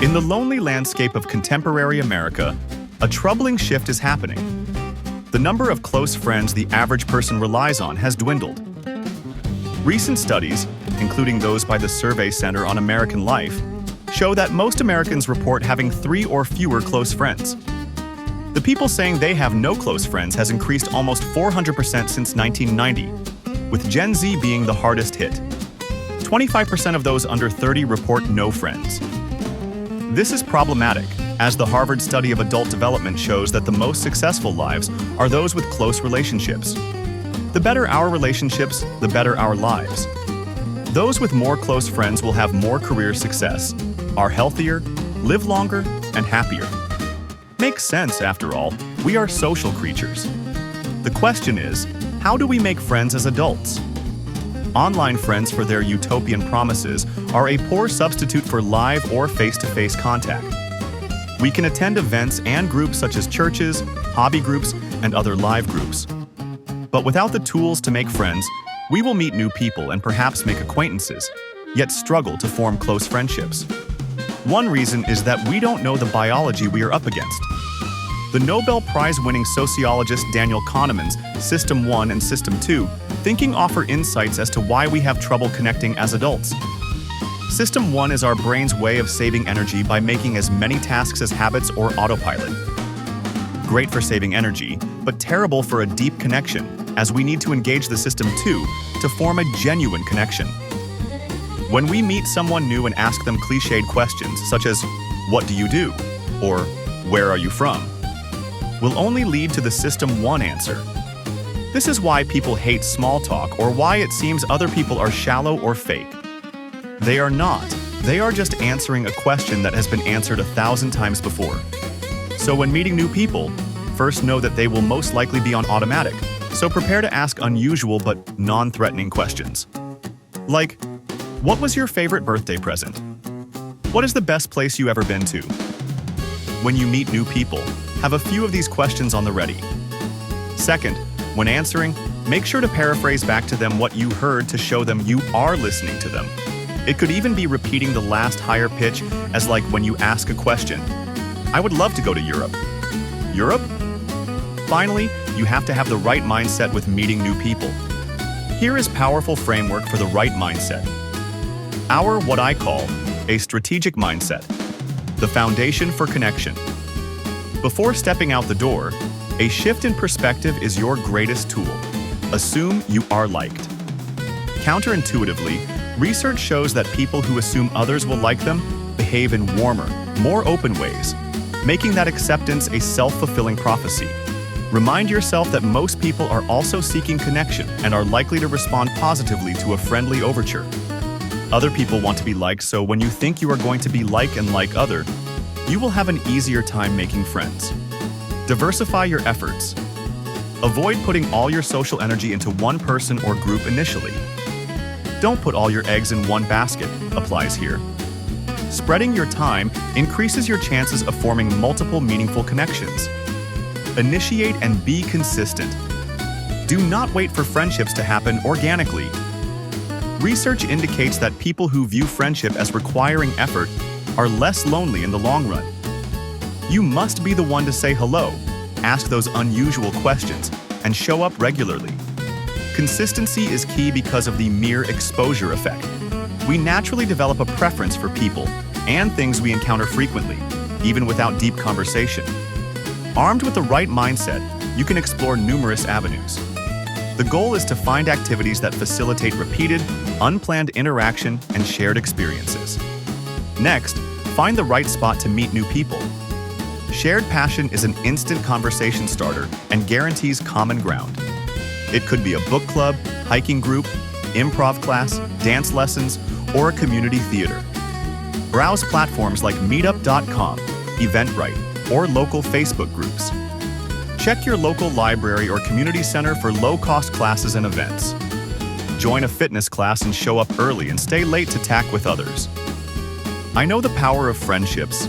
In the lonely landscape of contemporary America, a troubling shift is happening. The number of close friends the average person relies on has dwindled. Recent studies, including those by the Survey Center on American Life, show that most Americans report having 3 or fewer close friends. The people saying they have no close friends has increased almost 400% since 1990, with Gen Z being the hardest hit. 25% of those under 30 report no friends. This is problematic, as the Harvard study of adult development shows that the most successful lives are those with close relationships. The better our relationships, the better our lives. Those with more close friends will have more career success, are healthier, live longer, and happier. Makes sense, after all. We are social creatures. The question is, how do we make friends as adults? Online friends for their utopian promises are a poor substitute for live or face-to-face contact. We can attend events and groups such as churches, hobby groups, and other live groups. But without the tools to make friends, we will meet new people and perhaps make acquaintances, yet struggle to form close friendships. One reason is that we don't know the biology we are up against. The Nobel Prize-winning sociologist Daniel Kahneman's System 1 and System 2 thinking offer insights as to why we have trouble connecting as adults. System 1 is our brain's way of saving energy by making as many tasks as habits or autopilot. Great for saving energy, but terrible for a deep connection, as we need to engage the System 2 to form a genuine connection. When we meet someone new and ask them cliched questions such as, "What do you do?" or "Where are you from?" will only lead to the System 1 answer. This is why people hate small talk or why it seems other people are shallow or fake. They are not. They are just answering a question that has been answered 1,000 times before. So when meeting new people, first know that they will most likely be on automatic, so prepare to ask unusual but non-threatening questions. Like, what was your favorite birthday present? What is the best place you ever been to? When you meet new people, have a few of these questions on the ready. Second, when answering, make sure to paraphrase back to them what you heard to show them you are listening to them. It could even be repeating the last higher pitch, as like when you ask a question. I would love to go to Europe. Europe? Finally, you have to have the right mindset with meeting new people. Here is powerful framework for the right mindset. Our what I call a strategic mindset, the foundation for connection. Before stepping out the door, a shift in perspective is your greatest tool. Assume you are liked. Counterintuitively, research shows that people who assume others will like them behave in warmer, more open ways, making that acceptance a self-fulfilling prophecy. Remind yourself that most people are also seeking connection and are likely to respond positively to a friendly overture. Other people want to be liked, so when you think you are going to be like and like other, you will have an easier time making friends. Diversify your efforts. Avoid putting all your social energy into one person or group initially. Don't put all your eggs in one basket, applies here. Spreading your time increases your chances of forming multiple meaningful connections. Initiate and be consistent. Do not wait for friendships to happen organically. Research indicates that people who view friendship as requiring effort are less lonely in the long run. You must be the one to say hello, ask those unusual questions, and show up regularly. Consistency is key because of the mere exposure effect. We naturally develop a preference for people and things we encounter frequently, even without deep conversation. Armed with the right mindset, you can explore numerous avenues. The goal is to find activities that facilitate repeated, unplanned interaction and shared experiences. Next, find the right spot to meet new people. Shared passion is an instant conversation starter and guarantees common ground. It could be a book club, hiking group, improv class, dance lessons, or a community theater. Browse platforms like meetup.com, Eventbrite, or local Facebook groups. Check your local library or community center for low-cost classes and events. Join a fitness class and show up early and stay late to tack with others. I know the power of friendships,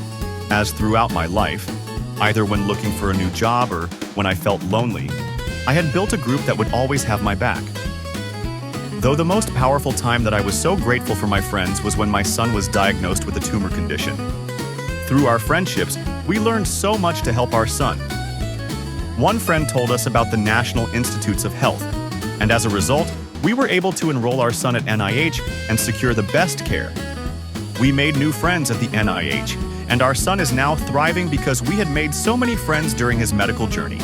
as throughout my life, either when looking for a new job or when I felt lonely, I had built a group that would always have my back. Though the most powerful time that I was so grateful for my friends was when my son was diagnosed with a tumor condition. Through our friendships, we learned so much to help our son. One friend told us about the National Institutes of Health, and as a result, we were able to enroll our son at NIH and secure the best care. We made new friends at the NIH, and our son is now thriving because we had made so many friends during his medical journey.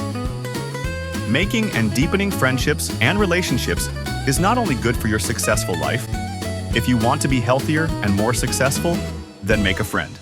Making and deepening friendships and relationships is not only good for your successful life. If you want to be healthier and more successful, then make a friend.